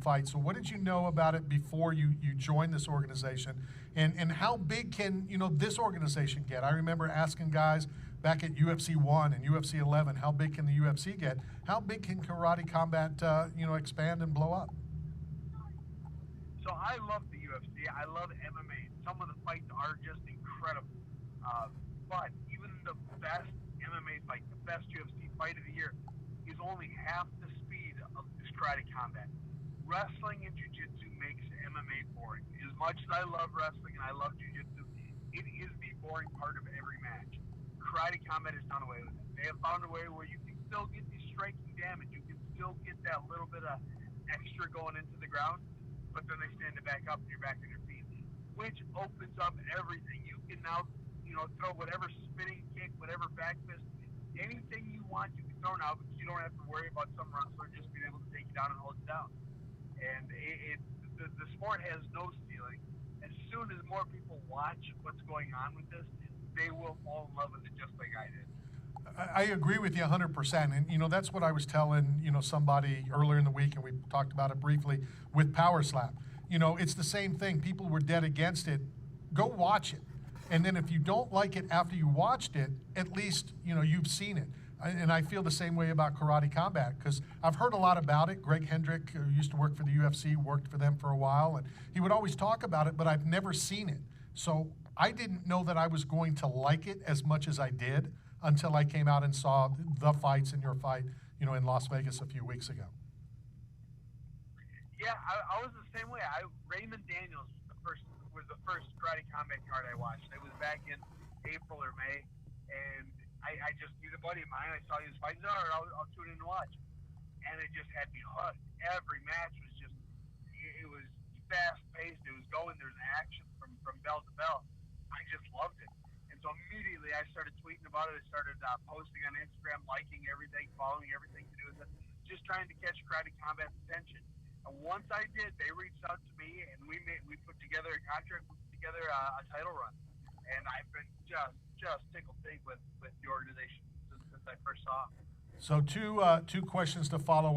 fight. So what did you know about it before you joined this organization? And how big can, this organization get? I remember asking guys back at UFC 1 and UFC 11, how big can the UFC get? How big can Karate Combat, expand and blow up? So I love the UFC. I love MMA. Some of the fights are just incredible. But even the best MMA fight, the best UFC fight of the year, is only half the speed of this Karate Combat. Wrestling and Jiu-Jitsu makes MMA boring. As much as I love wrestling and I love Jiu-Jitsu, it is the boring part of every match. Karate Combat has done away with it. They have found a way where you can still get the striking damage. You can still get that little bit of extra going into the ground, but then they stand it back up and you're back on your feet, which opens up everything. You can now, throw whatever spinning kick, whatever back fist, anything you want, you can throw now because you don't have to worry about some wrestler just being able to take you down and hold you down. And the sport has no ceiling. As soon as more people watch what's going on with this, they will fall in love with it just like I did. I agree with you 100%. And, that's what I was telling, somebody earlier in the week, and we talked about it briefly with Power Slap. It's the same thing. People were dead against it. Go watch it. And then if you don't like it after you watched it, at least, you've seen it. And I feel the same way about Karate Combat because I've heard a lot about it. Greg Hendrick, who used to work for the UFC, worked for them for a while, and he would always talk about it, but I've never seen it. So I didn't know that I was going to like it as much as I did until I came out and saw the fights in your fight, in Las Vegas a few weeks ago. Yeah, I was the same way. Raymond Daniels was the first Karate Combat card I watched. It was back in April or May, and I just he's a buddy of mine. I saw he was fighting. All right, I'll tune in and watch. And it just had me hooked. Every match was just, it was fast paced. It was going. There was action from bell to bell. I just loved it. And so immediately I started tweeting about it. I started posting on Instagram, liking everything, following everything to do with it, just trying to catch Karate Combat's attention. And once I did, they reached out to me, and we put together a contract, we put together a title run. And I've been just tickled pink with the organization since I first saw it. So two questions to follow